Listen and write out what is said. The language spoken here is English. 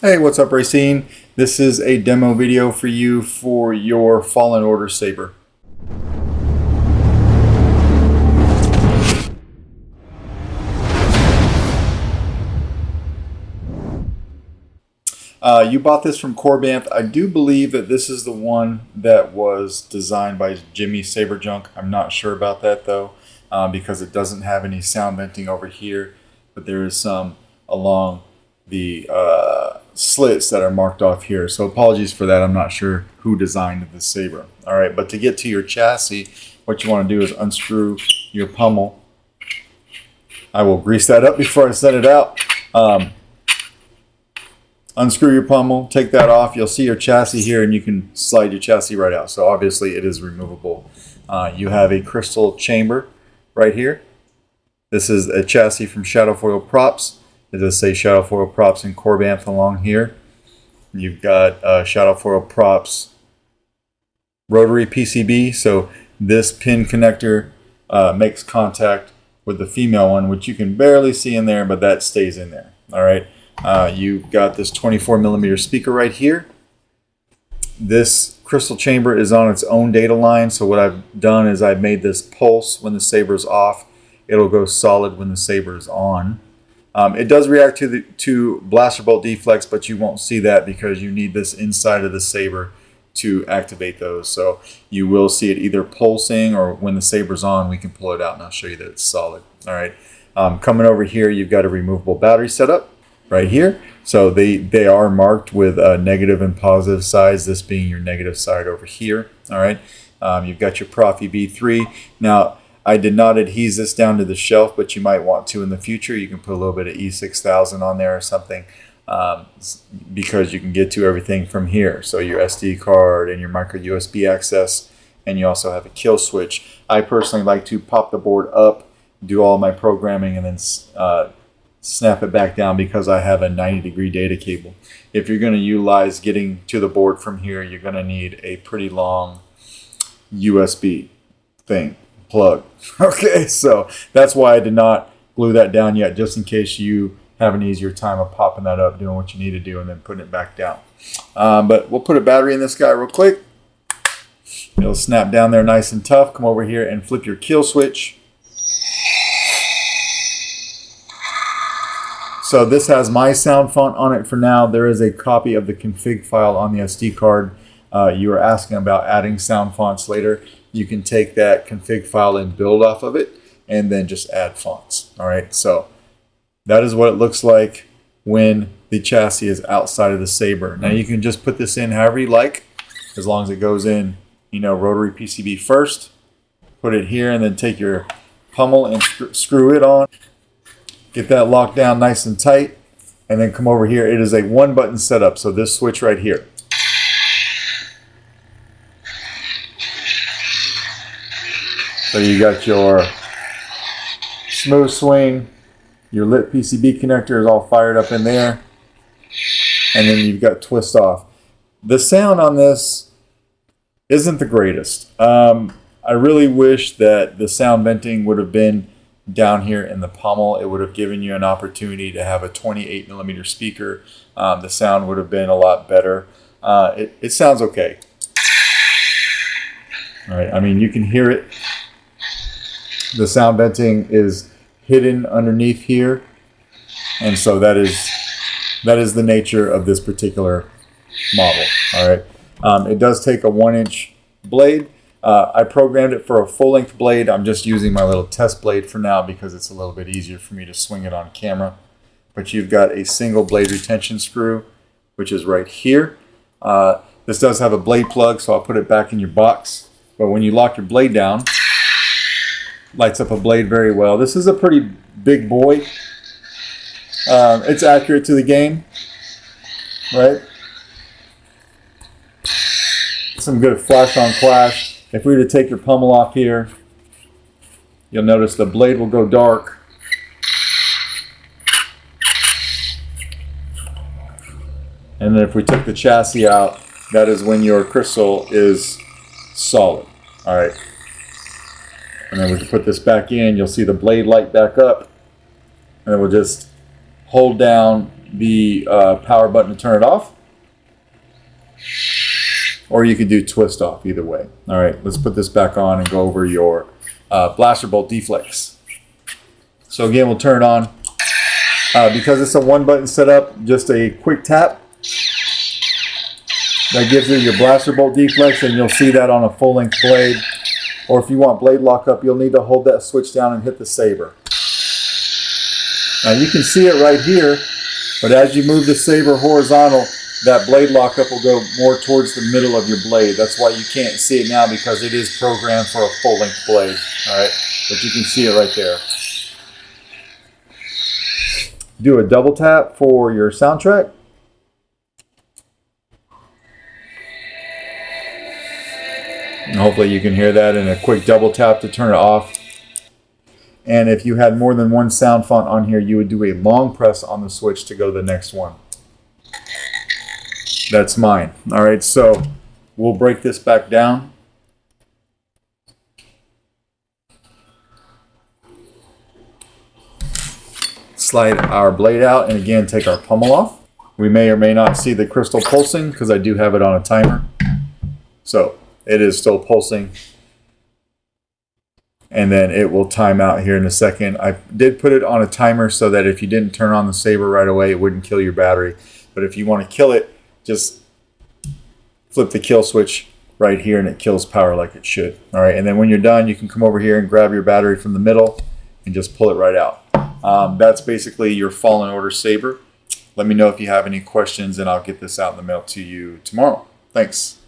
Hey, what's up, Raycen? This is a demo video for you for your Fallen Order Saber. You bought this from Corbanth. I do believe that this is the one that was designed by Jimmy Saberjunk. I'm not sure about that though, because it doesn't have any sound venting over here, but there is some along the slits that are marked off here. So apologies for that. I'm not sure who designed the saber. All right, but to get to your chassis, what you want to do is unscrew your pommel. I will grease that up before I set it out. Unscrew your pommel, take that off. You'll see your chassis here, and you can slide your chassis right out. So obviously it is removable. You have a crystal chamber right here. This is a chassis from Shadowfoil Props. It does say Shadowfoil Props in Corbanth along here. You've got Shadowfoil Props rotary PCB. So this pin connector makes contact with the female one, which you can barely see in there, but that stays in there. All right. You've got this 24mm speaker right here. This crystal chamber is on its own data line. So what I've done is I've made this pulse when the saber's off. It'll go solid when the saber is on. It does react to blaster bolt deflects, but you won't see that because you need this inside of the saber to activate those. So you will see it either pulsing, or when the saber's on, we can pull it out and I'll show you that it's solid. All right. Coming over here, you've got a removable battery setup right here. So they are marked with negative and positive sides, this being your negative side over here. All right. You've got your Proffie B3. Now, I did not adhere this down to the shelf, but you might want to in the future. You can put a little bit of E6000 on there or something, because you can get to everything from here. So your SD card and your micro USB access, and you also have a kill switch. I personally like to pop the board up, do all my programming, and then snap it back down because I have a 90-degree data cable. If you're going to utilize getting to the board from here, you're going to need a pretty long USB thing. Plug. Okay, so that's why I did not glue that down yet, just in case you have an easier time of popping that up, doing what you need to do, and then putting it back down. But we'll put a battery in this guy real quick. It'll snap down there nice and tough. Come over here and flip your kill switch. So this has my sound font on it for now. There is a copy of the config file on the SD card. You were asking about adding sound fonts later. You can take that config file and build off of it, and then just add fonts. All right, so that is what it looks like when the chassis is outside of the saber. Now you can just put this in however you like, as long as it goes in, rotary PCB first. Put it here, and then take your pommel and screw it on. Get that locked down nice and tight, and then come over here. It is a one-button setup, so this switch right here. So you got your smooth swing, your lit PCB connector is all fired up in there, and then you've got twist off. The sound on this isn't the greatest. I really wish that the sound venting would have been down here in the pommel. It would have given you an opportunity to have a 28mm speaker. The sound would have been a lot better. It sounds okay. All right, I mean, you can hear it. The sound venting is hidden underneath here, and so that is the nature of this particular model. All right, it does take a 1-inch blade. I programmed it for a full-length blade. I'm just using my little test blade for now because it's a little bit easier for me to swing it on camera. But you've got a single blade retention screw, which is right here. This does have a blade plug, so I'll put it back in your box. But when you lock your blade down, lights up a blade very well. This is a pretty big boy. It's accurate to the game, right? Some good flash on flash. If we were to take your pommel off here, you'll notice the blade will go dark. And then if we took the chassis out, that is when your crystal is solid. All right. And then we can put this back in. You'll see the blade light back up. And then we'll just hold down the power button to turn it off. Or you can do twist off, either way. All right, let's put this back on and go over your blaster bolt deflex. So again, we'll turn it on. Because it's a one button setup, just a quick tap. That gives you your blaster bolt deflex, and you'll see that on a full length blade. Or if you want blade lockup, you'll need to hold that switch down and hit the saber. Now you can see it right here, but as you move the saber horizontal, that blade lockup will go more towards the middle of your blade. That's why you can't see it now, because it is programmed for a full length blade. All right, but you can see it right there. Do a double tap for your soundtrack. And hopefully you can hear that, and a quick double tap to turn it off. And if you had more than one sound font on here, you would do a long press on the switch to go to the next one. That's mine. All right, so we'll break this back down. Slide our blade out, and again, take our pommel off. We may or may not see the crystal pulsing because I do have it on a timer. So it is still pulsing. And then it will time out here in a second. I did put it on a timer so that if you didn't turn on the saber right away, it wouldn't kill your battery. But if you want to kill it, just flip the kill switch right here and it kills power like it should. All right, and then when you're done, you can come over here and grab your battery from the middle and just pull it right out. That's basically your Fallen Order saber. Let me know if you have any questions, and I'll get this out in the mail to you tomorrow. Thanks.